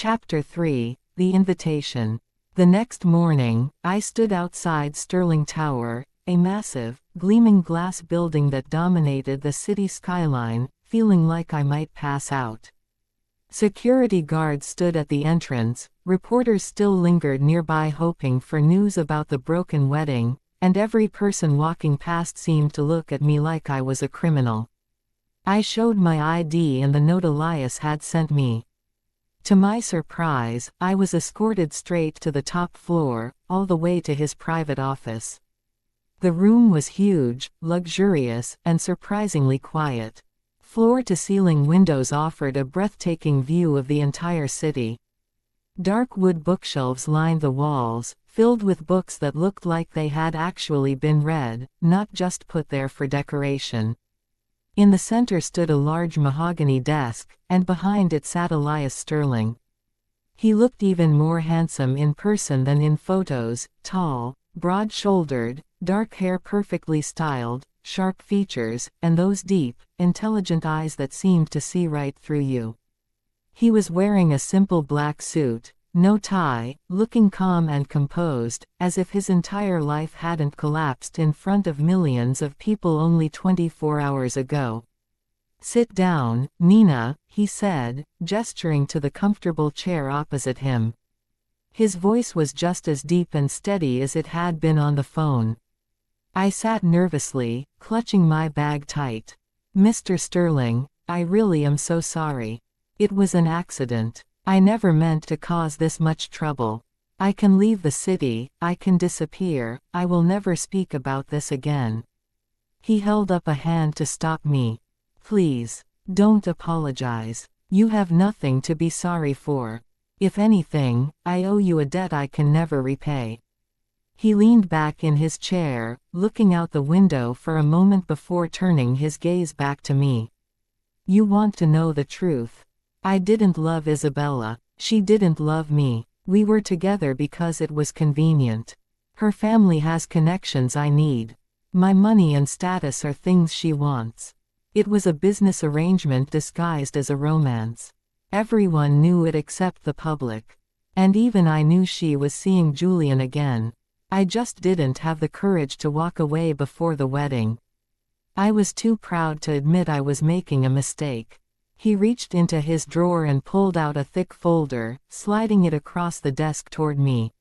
Chapter 3: The Invitation. The next morning, I stood outside Sterling Tower, a massive, gleaming glass building that dominated the city skyline, feeling like I might pass out. Security guards stood at the entrance, reporters still lingered nearby hoping for news about the broken wedding, and every person walking past seemed to look at me like I was a criminal. I showed my ID and the note Elias had sent me. To my surprise, I was escorted straight to the top floor, all the way to his private office. The room was huge, luxurious, and surprisingly quiet. Floor-to-ceiling windows offered a breathtaking view of the entire city. Dark wood bookshelves lined the walls, filled with books that looked like they had actually been read, not just put there for decoration. In the center stood a large mahogany desk, and behind it sat Elias Sterling. He looked even more handsome in person than in photos, tall, broad-shouldered, dark hair perfectly styled, sharp features, and those deep, intelligent eyes that seemed to see right through you. He was wearing a simple black suit, no tie, looking calm and composed, as if his entire life hadn't collapsed in front of millions of people only 24 hours ago. "Sit down, Nina," he said, gesturing to the comfortable chair opposite him. His voice was just as deep and steady as it had been on the phone. I sat nervously, clutching my bag tight. "Mr. Sterling, I really am so sorry. It was an accident. I never meant to cause this much trouble. I can leave the city, I can disappear, I will never speak about this again." He held up a hand to stop me. "Please, don't apologize. You have nothing to be sorry for. If anything, I owe you a debt I can never repay." He leaned back in his chair, looking out the window for a moment before turning his gaze back to me. "You want to know the truth. I didn't love Isabella. She didn't love me. We were together because it was convenient. Her family has connections I need. My money and status are things she wants. It was a business arrangement disguised as a romance. Everyone knew it except the public. And even I knew she was seeing Julian again. I just didn't have the courage to walk away before the wedding. I was too proud to admit I was making a mistake." He reached into his drawer and pulled out a thick folder, sliding it across the desk toward me.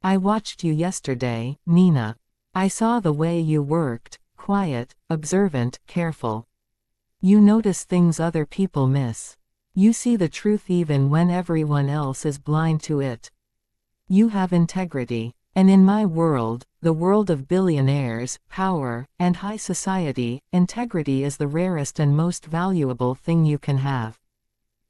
"I watched you yesterday, Nina. I saw the way you worked, quiet, observant, careful. You notice things other people miss. You see the truth even when everyone else is blind to it. You have integrity. And in my world, the world of billionaires, power, and high society, integrity is the rarest and most valuable thing you can have."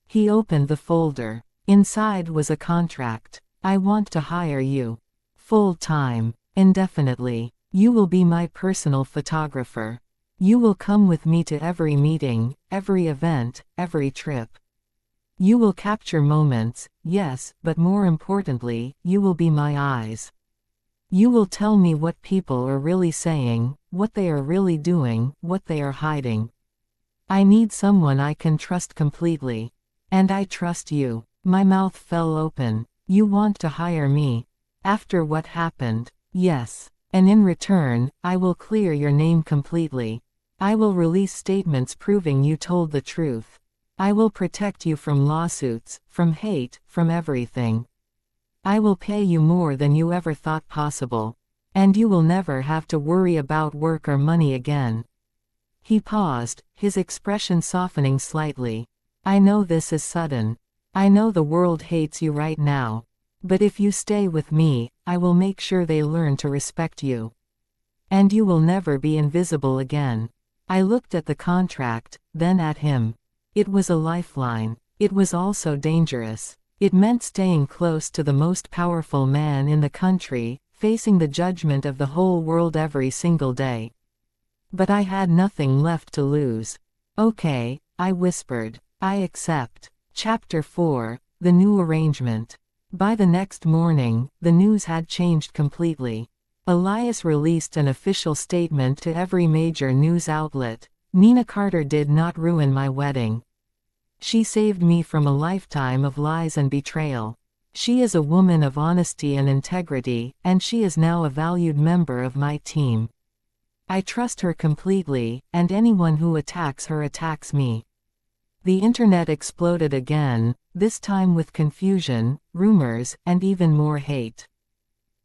He opened the folder. Inside was a contract. "I want to hire you. Full-time. Indefinitely. You will be my personal photographer. You will come with me to every meeting, every event, every trip. You will capture moments, yes, but more importantly, you will be my eyes. You will tell me what people are really saying, what they are really doing, what they are hiding. I need someone I can trust completely. And I trust you." My mouth fell open. "You want to hire me? After what happened?" "Yes. And in return, I will clear your name completely. I will release statements proving you told the truth. I will protect you from lawsuits, from hate, from everything. I will pay you more than you ever thought possible. And you will never have to worry about work or money again." He paused, his expression softening slightly. "I know this is sudden. I know the world hates you right now. But if you stay with me, I will make sure they learn to respect you. And you will never be invisible again." I looked at the contract, then at him. It was a lifeline. It was also dangerous. It meant staying close to the most powerful man in the country, facing the judgment of the whole world every single day. But I had nothing left to lose. "Okay," I whispered. "I accept." Chapter 4: The New Arrangement. By the next morning, the news had changed completely. Elias released an official statement to every major news outlet. "Nina Carter did not ruin my wedding. She saved me from a lifetime of lies and betrayal. She is a woman of honesty and integrity, and she is now a valued member of my team. I trust her completely, and anyone who attacks her attacks me." The internet exploded again, this time with confusion, rumors, and even more hate.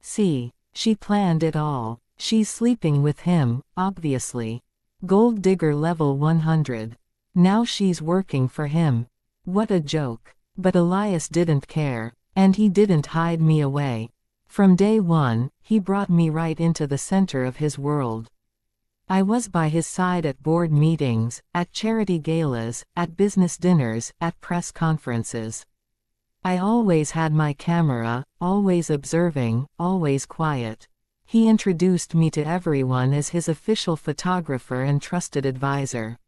"See, she planned it all. She's sleeping with him, obviously. Gold digger level 100. Now she's working for him. What a joke." But Elias didn't care. And he didn't hide me away. From day one, he brought me right into the center of his world. I was by his side at board meetings, at charity galas, at business dinners, at press conferences. I always had my camera, always observing, always quiet. He introduced me to everyone as his official photographer and trusted advisor.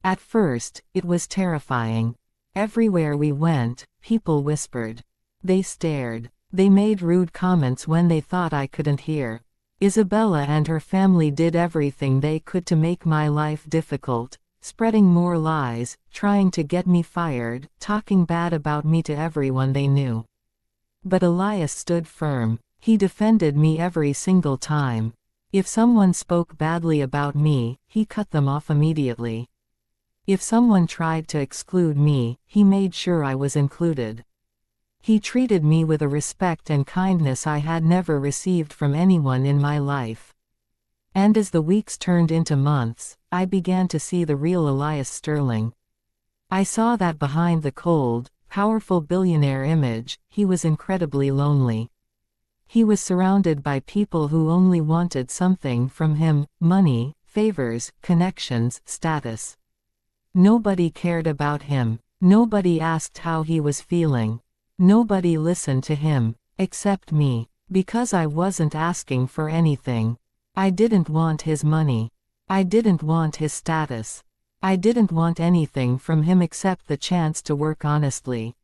At first, it was terrifying. Everywhere we went, people whispered. They stared. They made rude comments when they thought I couldn't hear. Isabella and her family did everything they could to make my life difficult, spreading more lies, trying to get me fired, talking bad about me to everyone they knew. But Elias stood firm. He defended me every single time. If someone spoke badly about me, he cut them off immediately. If someone tried to exclude me, he made sure I was included. He treated me with a respect and kindness I had never received from anyone in my life. And as the weeks turned into months, I began to see the real Elias Sterling. I saw that behind the cold, powerful billionaire image, he was incredibly lonely. He was surrounded by people who only wanted something from him: money, favors, connections, status. Nobody cared about him. Nobody asked how he was feeling. Nobody listened to him, except me, because I wasn't asking for anything. I didn't want his money. I didn't want his status. I didn't want anything from him except the chance to work honestly.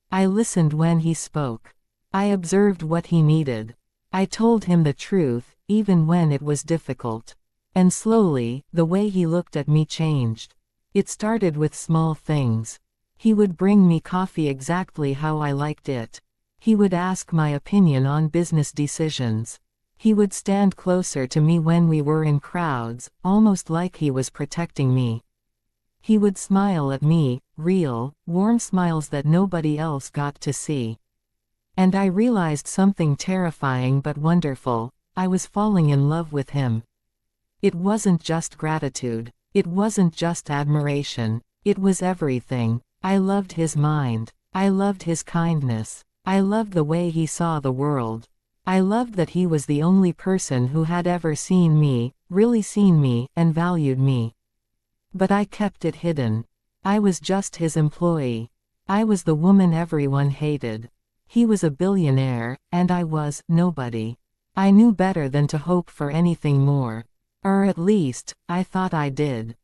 I listened when he spoke. I observed what he needed. I told him the truth, even when it was difficult. And slowly, the way he looked at me changed. It started with small things. He would bring me coffee exactly how I liked it. He would ask my opinion on business decisions. He would stand closer to me when we were in crowds, almost like he was protecting me. He would smile at me, real, warm smiles that nobody else got to see. And I realized something terrifying but wonderful: I was falling in love with him. It wasn't just gratitude. It wasn't just admiration. It was everything. I loved his mind. I loved his kindness. I loved the way he saw the world. I loved that he was the only person who had ever seen me, really seen me, and valued me. But I kept it hidden. I was just his employee. I was the woman everyone hated. He was a billionaire, and I was nobody. I knew better than to hope for anything more. Or at least, I thought I did.